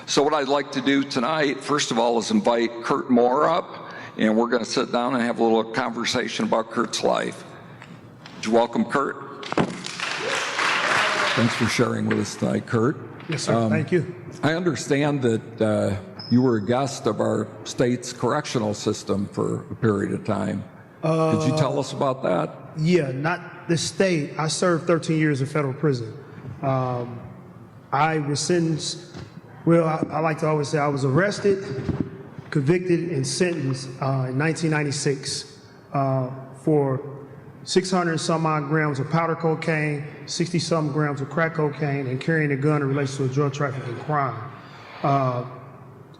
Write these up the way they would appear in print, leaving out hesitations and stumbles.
So what I'd like to do tonight, first of all, is invite Kurt Moore up, and we're going to sit down and have a little conversation about Kurt's life. Would you welcome Kurt? Thanks for sharing with us tonight, Kurt. Yes, sir. Thank you. I understand that you were a guest of our state's correctional system for a period of time. Could you tell us about that? Yeah, not the state. I served 13 years in federal prison. I was sentenced, well, I like to always say I was arrested, convicted, and sentenced in 1996 for 600 some odd grams of powder cocaine, 60 some grams of crack cocaine, and carrying a gun in relation to a drug trafficking crime.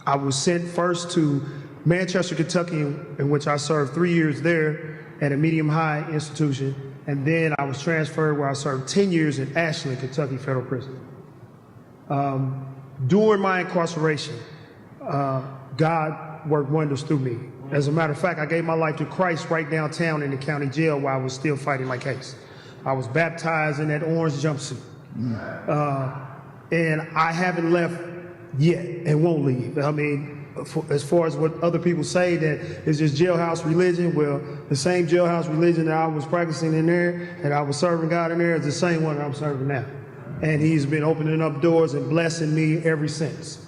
I was sent first to Manchester, Kentucky, in which I served 3 years there at a medium-high institution, and then I was transferred where I served 10 years in Ashland, Kentucky Federal Prison. During my incarceration, God worked wonders through me. As a matter of fact, I gave my life to Christ right downtown in the county jail while I was still fighting my case. I was baptized in that orange jumpsuit. And I haven't left yet and won't leave. I mean, as far as what other people say that it's just jailhouse religion, well, the same jailhouse religion that I was practicing in there and I was serving God in there is the same one that I'm serving now. And he's been opening up doors and blessing me ever since.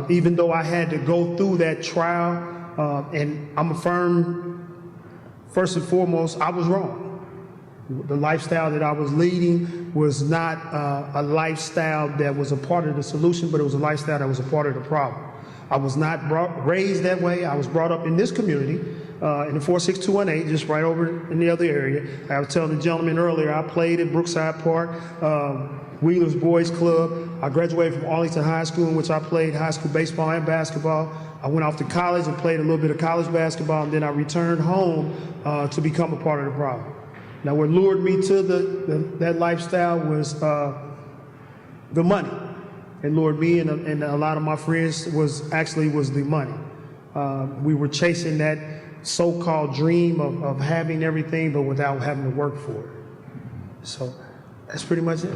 Even though I had to go through that trial, and I'm a firm, first and foremost, I was wrong. The lifestyle that I was leading was not a lifestyle that was a part of the solution, but it was a lifestyle that was a part of the problem. I was not raised that way. I was brought up in this community, in the 46218, just right over in the other area. I was telling the gentleman earlier, I played at Brookside Park, Wheeler's Boys Club. I graduated from Arlington High School, in which I played high school baseball and basketball. I went off to college and played a little bit of college basketball, and then I returned home to become a part of the problem. Now, what lured me to that lifestyle was the money. It lured me and a lot of my friends was the money. We were chasing that so-called dream of having everything, but without having to work for it. So that's pretty much it.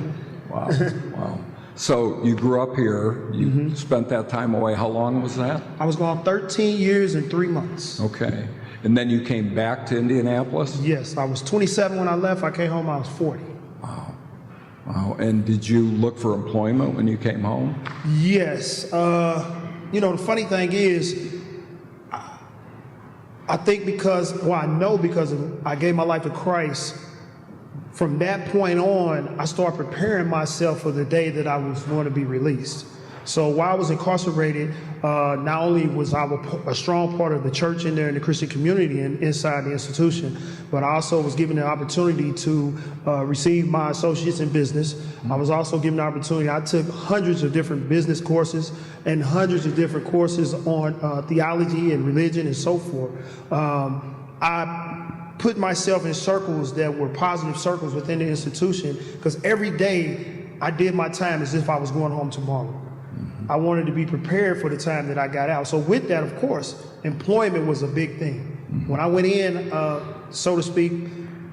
Wow, wow. So you grew up here, you spent that time away. How long was that? I was gone 13 years and 3 months. Okay. And then you came back to Indianapolis? Yes, I was 27 when I left. I came home, I was 40. Wow. Wow. And did you look for employment when you came home? Yes. You know, the funny thing is, I think I know because I gave my life to Christ. From that point on, I started preparing myself for the day that I was going to be released. So while I was incarcerated, not only was I a strong part of the church in there in the Christian community and inside the institution, but I also was given the opportunity to receive my associates in business. I was also given the opportunity, I took hundreds of different business courses and hundreds of different courses on theology and religion and so forth. I put myself in circles that were positive circles within the institution because every day I did my time as if I was going home tomorrow. I wanted to be prepared for the time that I got out. So with that, of course, employment was a big thing. When I went in, so to speak,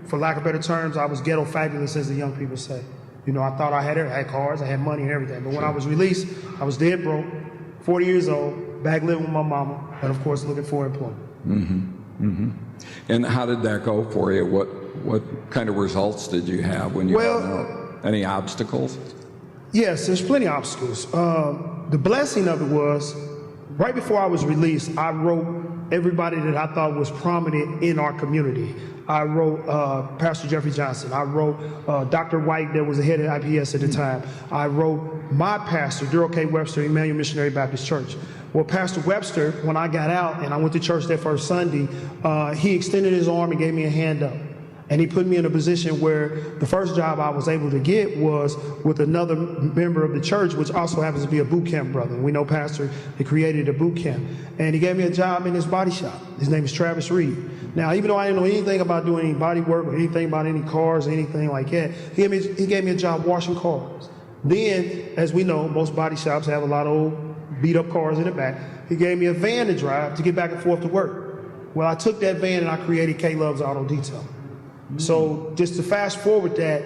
for lack of better terms, I was ghetto fabulous, as the young people say. You know, I thought I had cars, I had money and everything. But when I was released, I was dead broke, 40 years old, back living with my mama, and of course looking for employment. And how did that go for you? What kind of results did you have when you got out? Any obstacles? Yes, there's plenty of obstacles. The blessing of it was, right before I was released, I wrote everybody that I thought was prominent in our community. I wrote Pastor Jeffrey Johnson. I wrote Dr. White, that was the head of IPS at the time. I wrote my pastor, Daryl K. Webster, Emmanuel Missionary Baptist Church. Well, Pastor Webster, when I got out and I went to church that first Sunday, he extended his arm and gave me a hand up. And he put me in a position where the first job I was able to get was with another member of the church, which also happens to be a boot camp brother. We know Pastor, he created a boot camp. And he gave me a job in his body shop. His name is Travis Reed. Now, even though I didn't know anything about doing any body work or anything about any cars or anything like that, he gave me a job washing cars. Then, as we know, most body shops have a lot of old beat up cars in the back. He gave me a van to drive to get back and forth to work. Well, I took that van and I created K Love's Auto Detail. So just to fast forward that,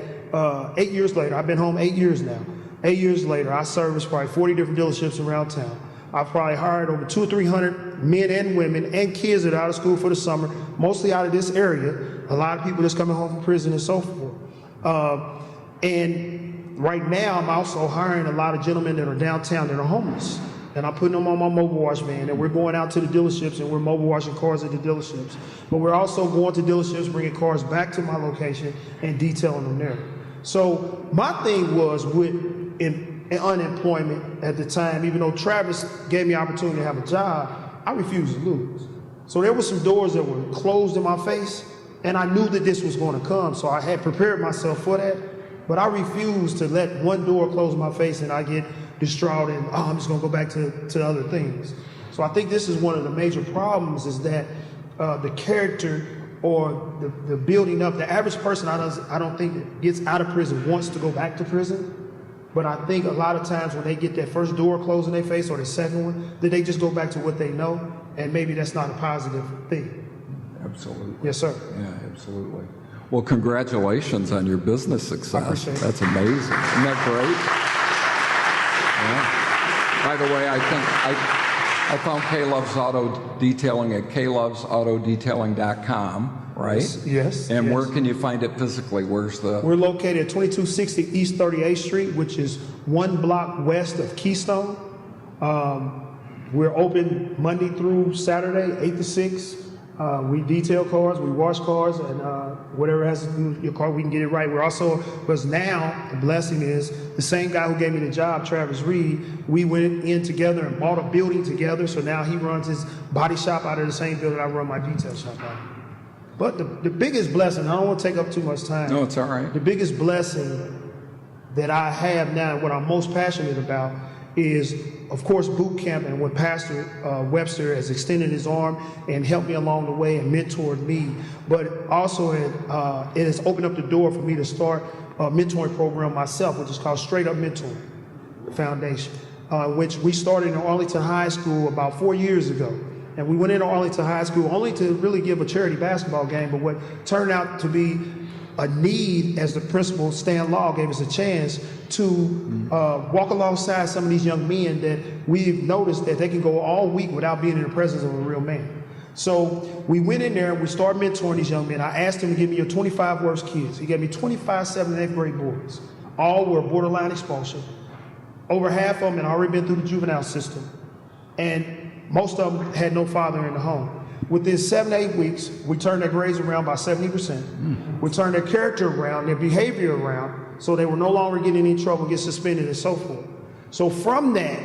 8 years later, I've been home 8 years now. 8 years later, I service probably 40 different dealerships around town. I've probably hired over 200 or 300 men and women and kids that are out of school for the summer, mostly out of this area. A lot of people that's coming home from prison and so forth. And right now, I'm also hiring a lot of gentlemen that are downtown that are homeless. And I'm putting them on my mobile wash van, and we're going out to the dealerships and we're mobile washing cars at the dealerships. But we're also going to dealerships, bringing cars back to my location and detailing them there. So my thing was with unemployment at the time, even though Travis gave me opportunity to have a job, I refused to lose. So there were some doors that were closed in my face, and I knew that this was going to come, so I had prepared myself for that. But I refused to let one door close in my face and I get distraught and, I'm just going to go back to other things. So I think this is one of the major problems, is that the character or the building up, the average person I don't think that gets out of prison wants to go back to prison. But I think a lot of times when they get that first door closed in their face or the second one, that they just go back to what they know, and maybe that's not a positive thing. Absolutely. Yes, sir. Yeah, absolutely. Well, congratulations on your business success. I appreciate it. That's amazing. Isn't that great? Yeah. By the way, I found K-Love's Auto Detailing at klovesautodetailing.com, right? Yes. And yes. where can you find it physically? Where's the... We're located at 2260 East 38th Street, which is 1 block west of Keystone. We're open Monday through Saturday, 8 to 6. We detail cars, we wash cars, and whatever has to do with your car, we can get it right. We're also, because now the blessing is the same guy who gave me the job, Travis Reed, we went in together and bought a building together. So now he runs his body shop out of the same building I run my detail shop out of. But the biggest blessing, I don't want to take up too much time. No, it's all right. The biggest blessing that I have now, what I'm most passionate about, is, of course, boot camp, and when Pastor Webster has extended his arm and helped me along the way and mentored me. But also it has opened up the door for me to start a mentoring program myself, which is called Straight Up Mentoring Foundation, which we started in Arlington High School about 4 years ago. And we went into Arlington High School only to really give a charity basketball game, but what turned out to be a need, as the principal, Stan Law, gave us a chance to walk alongside some of these young men that we've noticed that they can go all week without being in the presence of a real man. So we went in there and we started mentoring these young men. I asked him to give me your 25 worst kids. He gave me 25 7th and 8th grade boys. All were borderline expulsion. Over half of them had already been through the juvenile system. And most of them had no father in the home. Within 7 to 8 weeks, we turned their grades around by 70%. We turned their character around, their behavior around, so they were no longer getting in trouble, get suspended, and so forth. So from that,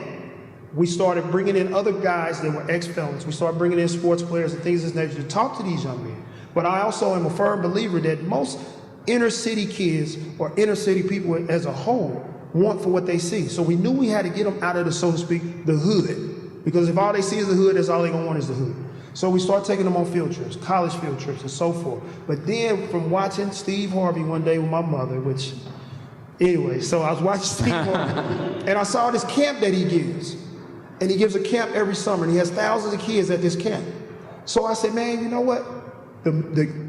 we started bringing in other guys that were ex-felons. We started bringing in sports players and things of this nature to talk to these young men. But I also am a firm believer that most inner city kids or inner city people as a whole want for what they see. So we knew we had to get them out of the, so to speak, the hood. Because if all they see is the hood, that's all they're gonna want is the hood. So we started taking them on field trips, college field trips, and so forth. But then from watching Steve Harvey one day with my mother, which, anyway, so I was watching Steve Harvey, and I saw this camp that he gives. And he gives a camp every summer, and he has thousands of kids at this camp. So I said, man, you know what?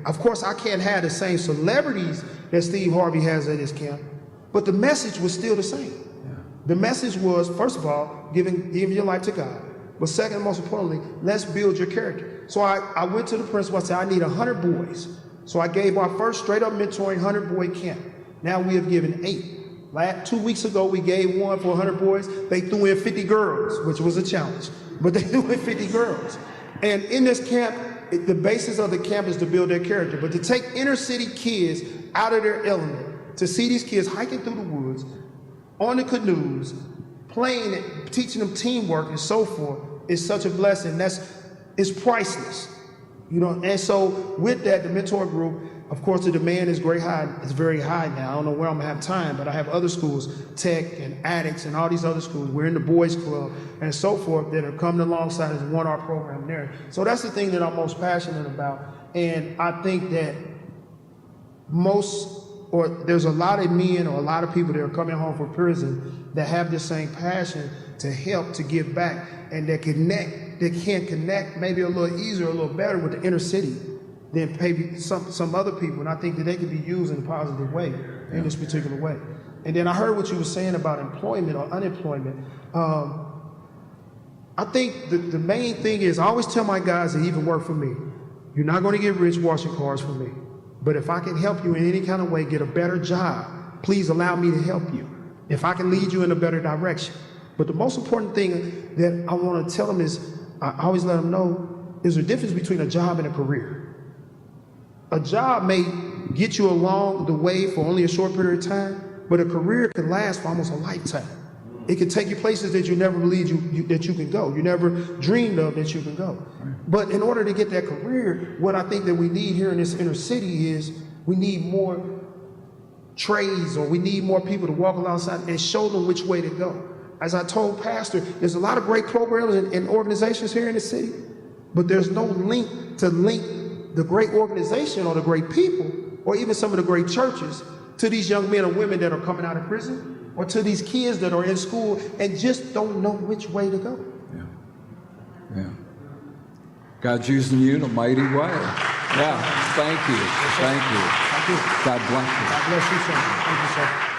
Of course, I can't have the same celebrities that Steve Harvey has at his camp, but the message was still the same. Yeah. The message was, first of all, giving your life to God. But second, and most importantly, let's build your character. So I went to the principal, I said, I need 100 boys. So I gave our first straight up mentoring 100-boy camp. Now we have given 8. 2 weeks ago, we gave one for 100 boys. They threw in 50 girls, which was a challenge, but they threw in 50 girls. And in this camp, the basis of the camp is to build their character, but to take inner city kids out of their element, to see these kids hiking through the woods, on the canoes, playing it, teaching them teamwork and so forth, is such a blessing. It's priceless, you know. And so with that, the mentor group, of course, the demand is very high. It's very high now. I don't know where I'm gonna have time, but I have other schools, Tech and Addicts and all these other schools. We're in the Boys Club and so forth that are coming alongside us and want our program there. So that's the thing that I'm most passionate about. And I think that there's a lot of men or a lot of people that are coming home from prison that have this same passion to help, to give back, and that can connect maybe a little easier, a little better with the inner city than maybe some other people. And I think that they can be used in a positive way, in this particular way. And then I heard what you were saying about employment or unemployment. I think the main thing is, I always tell my guys that even work for me, you're not going to get rich washing cars for me. But if I can help you in any kind of way get a better job, please allow me to help you. If I can lead you in a better direction. But the most important thing that I want to tell them is, I always let them know, there's a difference between a job and a career. A job may get you along the way for only a short period of time, but a career can last for almost a lifetime. It can take you places that you never believed that you can go. You never dreamed of that you can go. But in order to get that career, what I think that we need here in this inner city is we need more trades, or we need more people to walk alongside and show them which way to go. As I told Pastor, there's a lot of great programs and organizations here in the city, but there's no link to link the great organization or the great people or even some of the great churches to these young men or women that are coming out of prison, or to these kids that are in school and just don't know which way to go. Yeah. God's using you in a mighty way. Yeah, thank you. Thank you. Thank you. God bless you. God bless you, sir. Thank you, sir.